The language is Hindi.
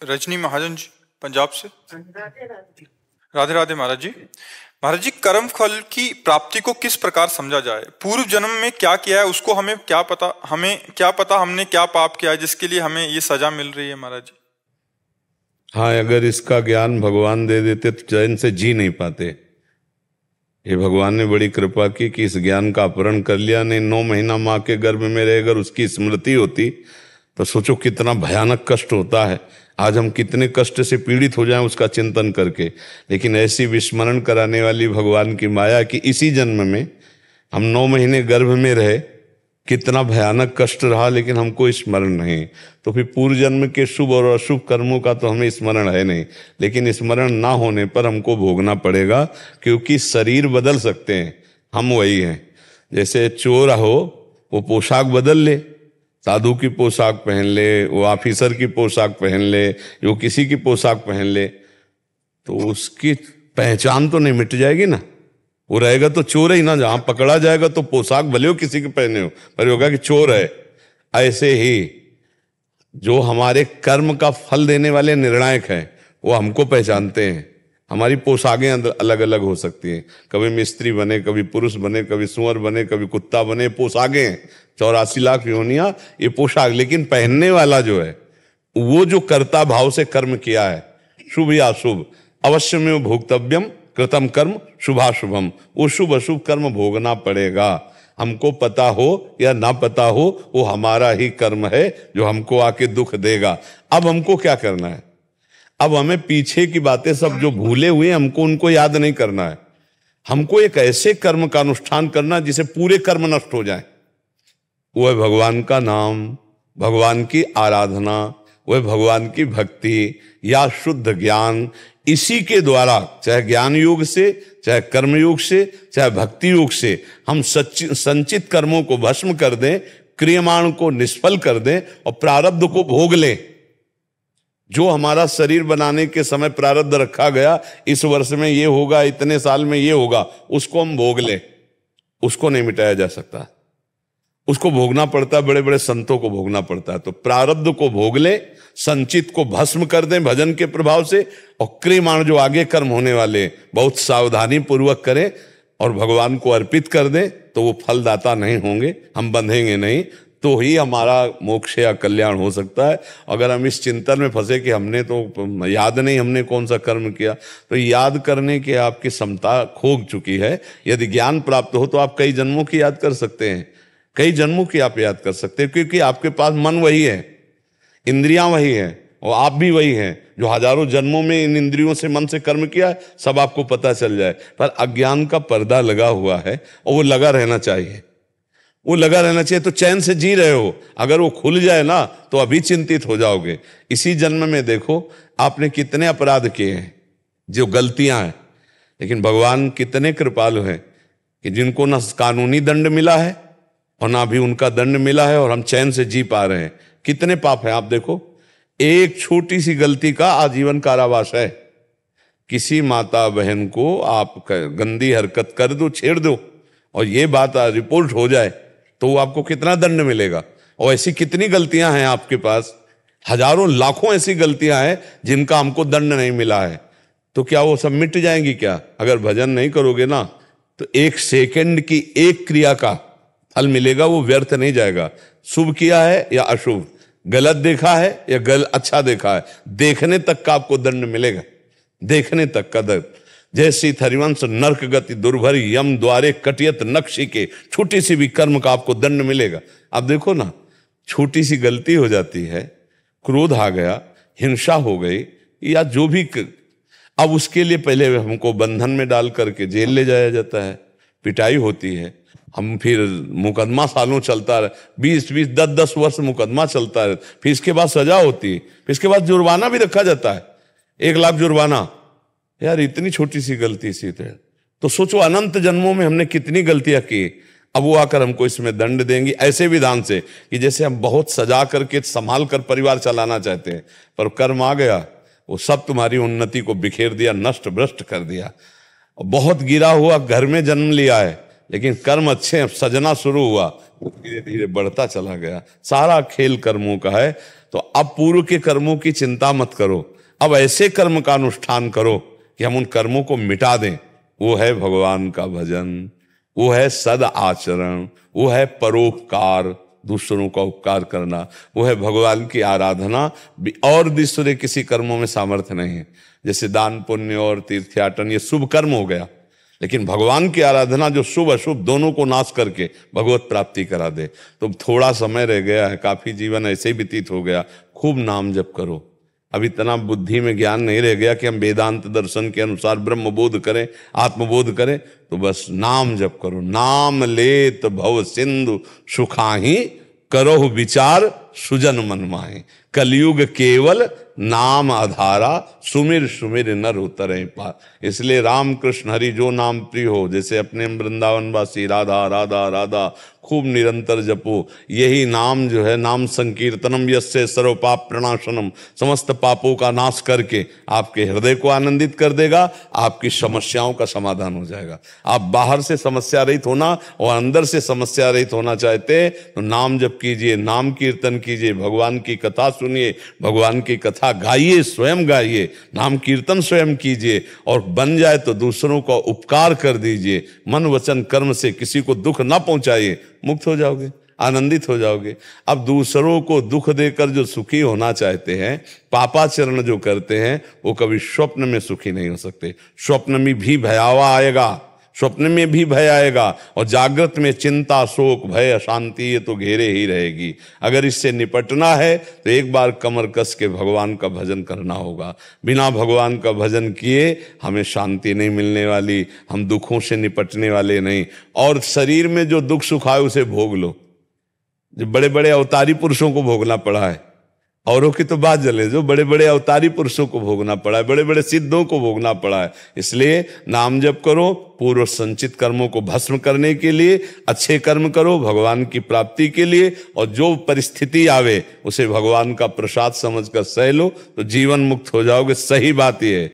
रजनी महाजन जी पंजाब से। राधे राधे महाराज जी। महाराज जी, कर्म फल की प्राप्ति को किस प्रकार समझा जाए? पूर्व जन्म में क्या किया है उसको हमें क्या पता हमने क्या पाप किया है जिसके लिए हमें ये सजा मिल रही है महाराज जी? हाँ, अगर इसका ज्ञान भगवान दे देते तो चैन से जी नहीं पाते। ये भगवान ने बड़ी कृपा की कि इस ज्ञान का अपहरण कर लिया। नहीं, 9 महीना माँ के गर्भ में रहे अगर उसकी स्मृति होती तो सोचो कितना भयानक कष्ट होता है। आज हम कितने कष्ट से पीड़ित हो जाएं उसका चिंतन करके। लेकिन ऐसी विस्मरण कराने वाली भगवान की माया कि इसी जन्म में हम 9 महीने गर्भ में रहे, कितना भयानक कष्ट रहा, लेकिन हमको स्मरण नहीं। तो फिर पूर्व जन्म के शुभ और अशुभ कर्मों का तो हमें स्मरण है नहीं, लेकिन स्मरण ना होने पर हमको भोगना पड़ेगा, क्योंकि शरीर बदल सकते हैं, हम वही हैं। जैसे चोर हो वो पोशाक बदल ले, साधु की पोशाक पहन ले, वो ऑफिसर की पोशाक पहन ले, वो किसी की पोशाक पहन ले, तो उसकी पहचान तो नहीं मिट जाएगी ना। वो रहेगा तो चोर ही ना। जहां पकड़ा जाएगा तो पोशाक भले हो किसी के पहने हो, पर होगा कि चोर है। ऐसे ही जो हमारे कर्म का फल देने वाले निर्णायक हैं वो हमको पहचानते हैं। हमारी पोशाकें अलग अलग हो सकती हैं, कभी मिस्त्री बने, कभी पुरुष बने, कभी सुअर बने, कभी कुत्ता बने। पोशाकें 84 लाख योनियां, ये पोशाक। लेकिन पहनने वाला जो है वो जो कर्ता भाव से कर्म किया है, शुभ या अशुभ, अवश्य में भोक्तव्यम कृतम कर्म शुभाशुभम, वो शुभ अशुभ कर्म भोगना पड़ेगा। हमको पता हो या ना पता हो, वो हमारा ही कर्म है जो हमको आके दुख देगा। अब हमको क्या करना है? अब हमें पीछे की बातें सब जो भूले हुए हमको उनको याद नहीं करना है। हमको एक ऐसे कर्म का अनुष्ठान करना जिसे पूरे कर्म नष्ट हो जाए। वह भगवान का नाम, भगवान की आराधना, वह भगवान की भक्ति या शुद्ध ज्ञान। इसी के द्वारा, चाहे ज्ञान योग से, चाहे कर्म योग से, चाहे भक्ति योग से, हम संचित कर्मों को भस्म कर दें, क्रियमाण को निष्फल कर दें और प्रारब्ध को भोग लें। जो हमारा शरीर बनाने के समय प्रारब्ध रखा गया, इस वर्ष में ये होगा, इतने साल में ये होगा, उसको हम भोग लें। उसको नहीं मिटाया जा सकता, उसको भोगना पड़ता है, बड़े बड़े संतों को भोगना पड़ता है। तो प्रारब्ध को भोग ले, संचित को भस्म कर दें भजन के प्रभाव से, और क्रियमाण जो आगे कर्म होने वाले बहुत सावधानी पूर्वक करें और भगवान को अर्पित कर दें, तो वो फलदाता नहीं होंगे, हम बंधेंगे नहीं, तो ही हमारा मोक्ष या कल्याण हो सकता है। अगर हम इस चिंतन में फंसे कि हमने तो याद नहीं हमने कौन सा कर्म किया, तो याद करने की आपकी क्षमता खो चुकी है। यदि ज्ञान प्राप्त हो तो आप कई जन्मों की याद कर सकते हैं, कई जन्मों की आप याद कर सकते हैं, क्योंकि आपके पास मन वही है, इंद्रियां वही है, और आप भी वही हैं जो हजारों जन्मों में इन इंद्रियों से, मन से कर्म किया है। सब आपको पता चल जाए, पर अज्ञान का पर्दा लगा हुआ है और वो लगा रहना चाहिए, वो लगा रहना चाहिए। तो चैन से जी रहे हो, अगर वो खुल जाए ना तो अभी चिंतित हो जाओगे। इसी जन्म में देखो आपने कितने अपराध किए हैं, जो गलतियां हैं, लेकिन भगवान कितने कृपालु हैं कि जिनको ना कानूनी दंड मिला है और ना भी उनका दंड मिला है, और हम चैन से जी पा रहे हैं। कितने पाप हैं आप देखो, एक छोटी सी गलती का आजीवन कारावास है। किसी माता बहन को आप गंदी हरकत कर दो, छेड़ दो, और ये बात रिपोर्ट हो जाए तो वो आपको कितना दंड मिलेगा। और ऐसी कितनी गलतियां हैं आपके पास, हजारों लाखों ऐसी गलतियां हैं जिनका हमको दंड नहीं मिला है। तो क्या वो सब मिट जाएंगी क्या? अगर भजन नहीं करोगे ना तो 1 सेकंड की एक क्रिया का फल मिलेगा, वो व्यर्थ नहीं जाएगा। शुभ किया है या अशुभ, गलत देखा है या अच्छा देखा है, देखने तक का आपको दंड मिलेगा, देखने तक का दंड। जैसी हरिवंश नरक गति दुर्भर यम द्वारे कटियत नक्शी के, छोटी सी भी कर्म का आपको दंड मिलेगा। आप देखो ना, छोटी सी गलती हो जाती है, क्रोध आ गया, हिंसा हो गई, या जो भी अब उसके लिए पहले हमको बंधन में डाल करके जेल ले जाया जाता है, पिटाई होती है, हम फिर मुकदमा सालों चलता है, 20-20, 10-10 वर्ष मुकदमा चलता है, फिर इसके बाद सजा होती है, फिर इसके बाद जुर्माना भी रखा जाता है, 1 लाख जुर्माना। यार इतनी छोटी सी गलती सी तो सोचो अनंत जन्मों में हमने कितनी गलतियां की। अब वो आकर हमको इसमें दंड देंगी ऐसे विधान से कि जैसे हम बहुत सजा करके संभाल कर परिवार चलाना चाहते हैं, पर कर्म आ गया, वो सब तुम्हारी उन्नति को बिखेर दिया, नष्ट भ्रष्ट कर दिया। बहुत गिरा हुआ घर में जन्म लिया है, लेकिन कर्म अच्छे सजना शुरू हुआ, धीरे धीरे बढ़ता चला गया। सारा खेल कर्मों का है। तो अब पूर्व के कर्मों की चिंता मत करो, अब ऐसे कर्म का अनुष्ठान करो कि हम उन कर्मों को मिटा दें। वो है भगवान का भजन, वो है सद आचरण, वो है परोपकार, दूसरों का उपकार करना, वो है भगवान की आराधना। और दूसरे किसी कर्मों में सामर्थ्य नहीं है। जैसे दान पुण्य और तीर्थयाटन ये शुभ कर्म हो गया, लेकिन भगवान की आराधना जो शुभ अशुभ दोनों को नाश करके भगवत प्राप्ति करा दे। तो थोड़ा समय रह गया है, काफी जीवन ऐसे ही व्यतीत हो गया, खूब नाम जप करो। अब इतना बुद्धि में ज्ञान नहीं रह गया कि हम वेदांत दर्शन के अनुसार ब्रह्म बोध करें, आत्मबोध करें। तो बस नाम जप करो। नाम लेत भव सिंधु सुखाही, करो विचार सुजन मन माही। कलयुग केवल नाम आधारा, सुमिर सुमिर नर उतरे पार। इसलिए राम कृष्ण हरि जो नाम प्रिय हो, जैसे अपने वृंदावन वासी राधा राधा राधा खूब निरंतर जपो। यही नाम जो है, नाम संकीर्तनम यस्य सर्व पाप प्रणाशनम, समस्त पापों का नाश करके आपके हृदय को आनंदित कर देगा, आपकी समस्याओं का समाधान हो जाएगा। आप बाहर से समस्या रहित होना और अंदर से समस्या रहित होना चाहते तो नाम जप कीजिए, नाम कीर्तन कीजिए, भगवान की कथा सुनिए, भगवान की कथा गाइए, स्वयं गाइए, नाम कीर्तन स्वयं कीजिए, और बन जाए तो दूसरों का उपकार कर दीजिए। मन वचन कर्म से किसी को दुख ना पहुंचाइए, मुक्त हो जाओगे, आनंदित हो जाओगे। अब दूसरों को दुख देकर जो सुखी होना चाहते हैं, पापाचरण जो करते हैं, वो कभी स्वप्न में सुखी नहीं हो सकते। स्वप्न में भी भयावह आएगा, स्वप्न में भी भय आएगा, और जागृत में चिंता शोक भय अशांति ये तो घेरे ही रहेगी। अगर इससे निपटना है तो एक बार कमर कस के भगवान का भजन करना होगा। बिना भगवान का भजन किए हमें शांति नहीं मिलने वाली, हम दुखों से निपटने वाले नहीं। और शरीर में जो दुख सुख आए उसे भोग लो। जो बड़े बड़े अवतारी पुरुषों को भोगना पड़ा है, औरों की तो बात जले, जो बड़े बड़े अवतारी पुरुषों को भोगना पड़ा है, बड़े बड़े सिद्धों को भोगना पड़ा है। इसलिए नाम जप करो, पूर्व संचित कर्मों को भस्म करने के लिए, अच्छे कर्म करो भगवान की प्राप्ति के लिए, और जो परिस्थिति आवे उसे भगवान का प्रसाद समझकर सह लो, तो जीवन मुक्त हो जाओगे। सही बात यह है।